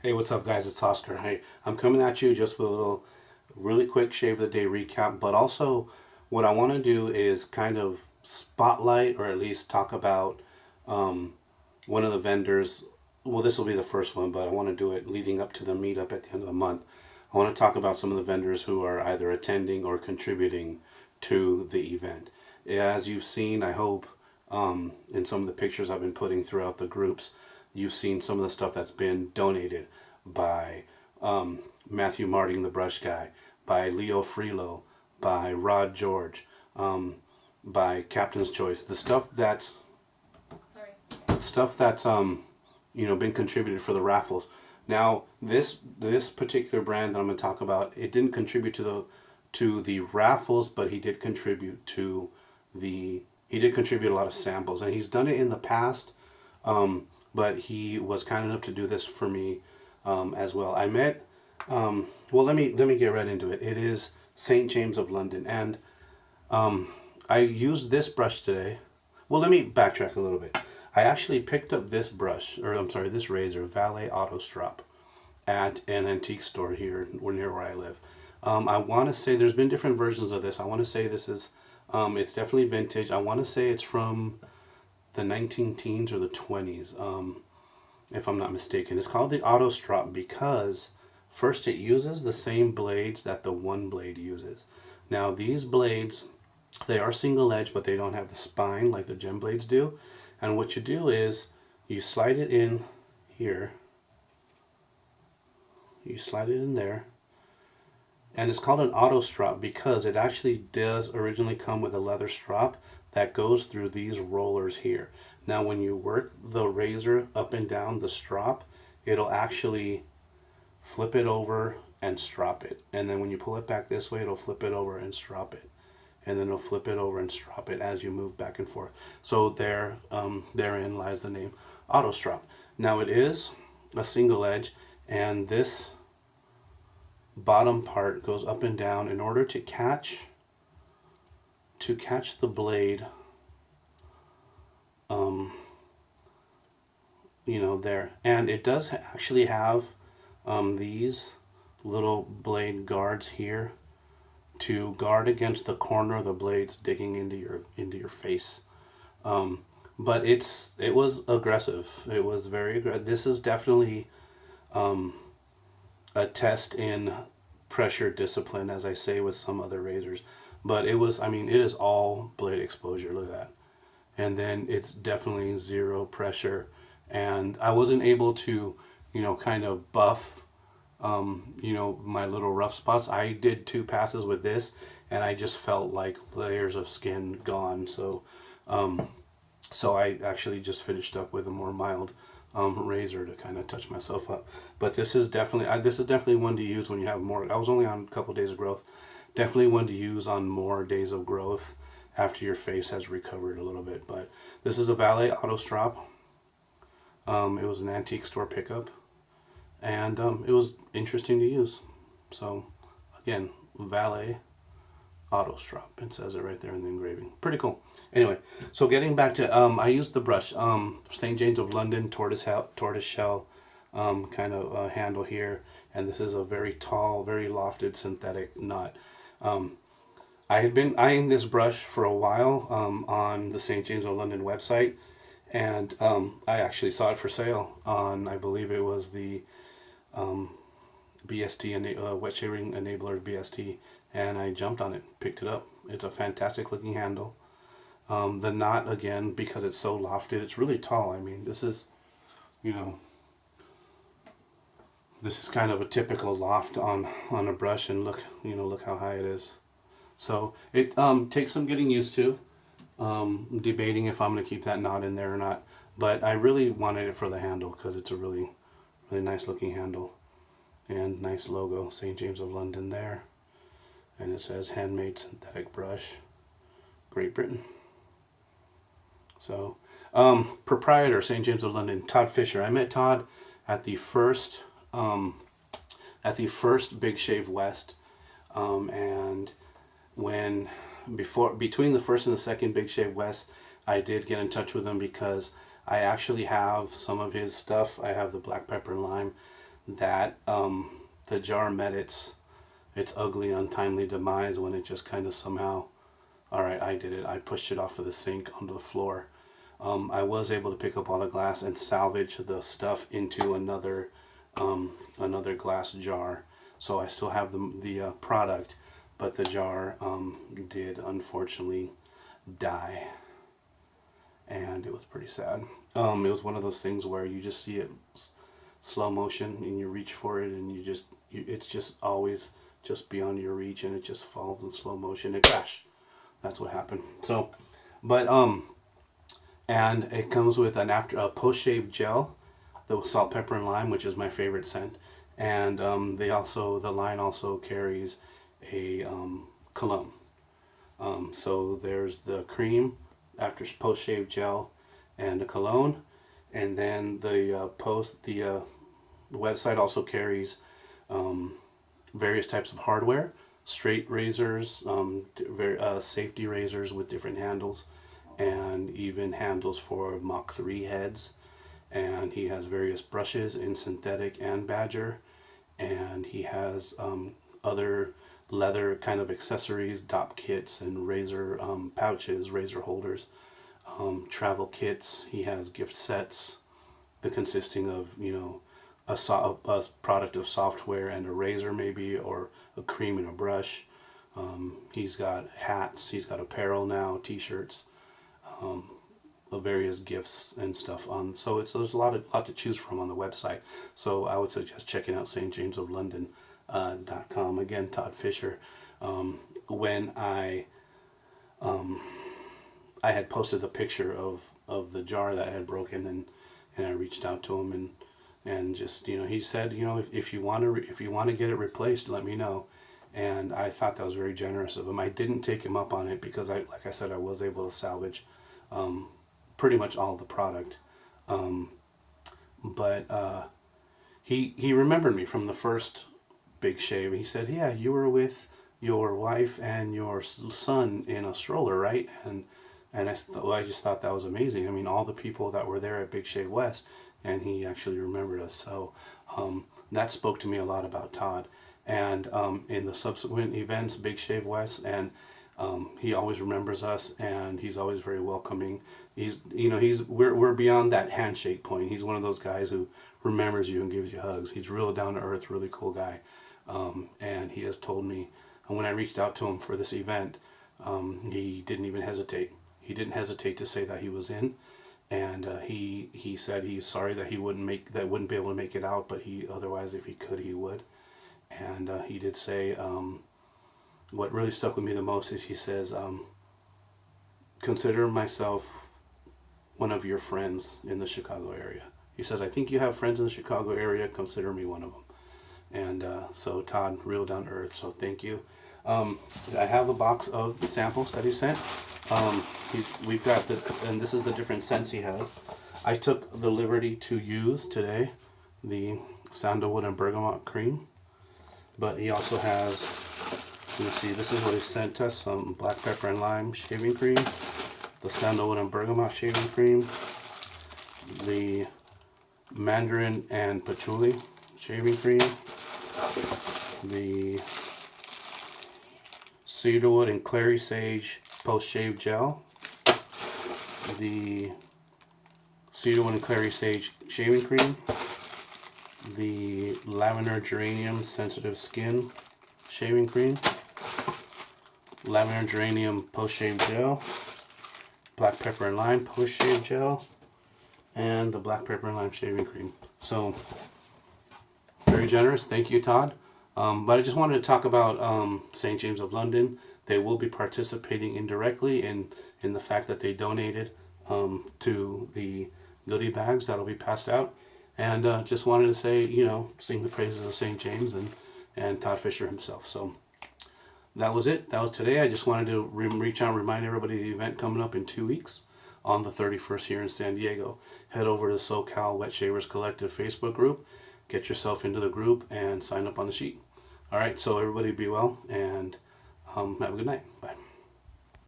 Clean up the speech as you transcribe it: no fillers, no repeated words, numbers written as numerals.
Hey, what's up, guys? It's Oscar. Hey, I'm coming at you just with a little, really quick shave of the day recap. But also, what I want to do is kind of spotlight or at least talk about one of the vendors. Well, this will be the first one, but I want to do it leading up to the meetup at the end of the month. I want to talk about some of the vendors who are either attending or contributing to the event. As you've seen, I hope, in some of the pictures I've been putting throughout the groups, you've seen some of the stuff that's been donated by Matthew Marting, the brush guy, by Leo Freelo, by Rod George, by Captain's Choice. The stuff that's been contributed for the raffles. Now this particular brand that I'm going to talk about, it didn't contribute to the raffles, but he did contribute a lot of samples, and he's done it in the past. But he was kind enough to do this for me as well. I met. Well, let me get right into it. It is St. James of London, and I used this brush today. Well, let me backtrack a little bit. I actually picked up this brush, or I'm sorry, this razor, Valet Auto Strop, at an antique store here near where I live. I want to say there's been different versions of this. I want to say this is, it's definitely vintage. I want to say it's from the 19 teens or the 20s, if I'm not mistaken. It's called the Auto Strop because first it uses the same blades that the One Blade uses. Now these blades, they are single edge, but they don't have the spine like the gem blades do. And what you do is you slide it in here, you slide it in there, and it's called an auto strop because it actually does originally come with a leather strap that goes through these rollers here. Now when you work the razor up and down the strop, it'll actually flip it over and strop it, and then when you pull it back this way, it'll flip it over and strop it, and then it'll flip it over and strop it as you move back and forth. So therein lies the name auto strop. Now it is a single edge, and this bottom part goes up and down in order to catch the blade, there. And it does actually have these little blade guards here to guard against the corner of the blades digging into your face. But it was aggressive. It was very aggressive. This is definitely a test in pressure discipline, as I say with some other razors. But it was, I mean, it is all blade exposure. Look at that. And then it's definitely zero pressure. And I wasn't able to, kind of buff, my little rough spots. I did 2 passes with this, and I just felt like layers of skin gone. So I actually just finished up with a more mild razor to kind of touch myself up. But this is definitely one to use when you have more. I was only on a couple days of growth. Definitely one to use on more days of growth after your face has recovered a little bit. But this is a Valet Auto Strop. It was an antique store pickup, and it was interesting to use. So again, Valet Auto Strop. It says it right there in the engraving. Pretty cool. Anyway, so getting back to, I used the brush, St. James of London tortoise shell kind of handle here, and this is a very tall, very lofted synthetic knot. I had been eyeing this brush for a while on the St. James of London website, and I actually saw it for sale on, I believe it was the BST, wet shaving enabler BST, and I jumped on it, picked it up. It's a fantastic looking handle. The knot, again, because it's so lofted, it's really tall. I mean, this is, this is kind of a typical loft on a brush, and look how high it is. So it takes some getting used to. Debating if I'm going to keep that knot in there or not, but I really wanted it for the handle because it's a really, really nice looking handle, and nice logo, St. James of London there, and it says handmade synthetic brush, Great Britain. So proprietor, St. James of London, Todd Fisher. I met Todd at the first Big Shave West, and when between the first and the second Big Shave West, I did get in touch with him because I actually have some of his stuff. I have the black pepper and lime that the jar met its ugly, untimely demise when it just kind of somehow, all right, I did it. I pushed it off of the sink onto the floor. I was able to pick up all the glass and salvage the stuff into another glass jar. So I still have the product, but the jar did unfortunately die, and it was pretty sad. It was one of those things where you just see it slow motion and you reach for it and it's just always just beyond your reach and it just falls in slow motion. It crash. That's what happened. So, but and it comes with a post shave gel, the salt, pepper, and lime, which is my favorite scent. And the line also carries a cologne. So there's the cream after post shave gel and a cologne, and then the website also carries various types of hardware, straight razors, safety razors with different handles, and even handles for Mach 3 heads. And he has various brushes in synthetic and badger, and he has other leather kind of accessories, dop kits, and razor pouches, razor holders, travel kits. He has gift sets, consisting of a product of software and a razor maybe, or a cream and a brush. He's got hats, he's got apparel now, t-shirts, various gifts and stuff on. So there's a lot to choose from on the website. So I would suggest checking out stjamesoflondon.com. Again, Todd Fisher. When I had posted the picture of the jar that I had broken, and I reached out to him and just he said, if you want to get it replaced, let me know. And I thought that was very generous of him. I didn't take him up on it because like I said, I was able to salvage pretty much all the product. But he remembered me from the first big shave. He said, yeah, you were with your wife and your son in a stroller, right? And I just thought that was amazing. I mean, all the people that were there at Big Shave West, and he actually remembered us. So that spoke to me a lot about Todd. And in the subsequent events, Big Shave West, and he always remembers us, and he's always very welcoming. We're beyond that handshake point. He's one of those guys who remembers you and gives you hugs. He's real down to earth, really cool guy. And he has told me, and when I reached out to him for this event, he didn't even hesitate. He didn't hesitate to say that he was in, and he said he's sorry that he wouldn't be able to make it out, but otherwise if he could, he would. And he did say, what really stuck with me the most is he says, consider myself one of your friends in the Chicago area. He says, I think you have friends in the Chicago area, consider me one of them. And so Todd, real down to earth, so thank you. I have a box of the samples that he sent. We've got and this is the different scents he has. I took the liberty to use today the sandalwood and bergamot cream, but he also has, let's see, this is what he sent us: some black pepper and lime shaving cream, the sandalwood and bergamot shaving cream, the mandarin and patchouli shaving cream, the cedarwood and clary sage post-shave gel, the cedarwood and clary sage shaving cream, the lavender geranium sensitive skin shaving cream, lavender geranium post-shave gel, black pepper and lime post-shave gel, and the black pepper and lime shaving cream. So very generous. Thank you, Todd. But I just wanted to talk about St. James of London. They will be participating indirectly in the fact that they donated to the goodie bags that will be passed out. And just wanted to say, sing the praises of St. James and Todd Fisher himself. So that was it. That was today. I just wanted to reach out and remind everybody of the event coming up in 2 weeks on the 31st here in San Diego. Head over to the SoCal Wet Shavers Collective Facebook group. Get yourself into the group and sign up on the sheet. All right, so everybody be well, and have a good night. Bye.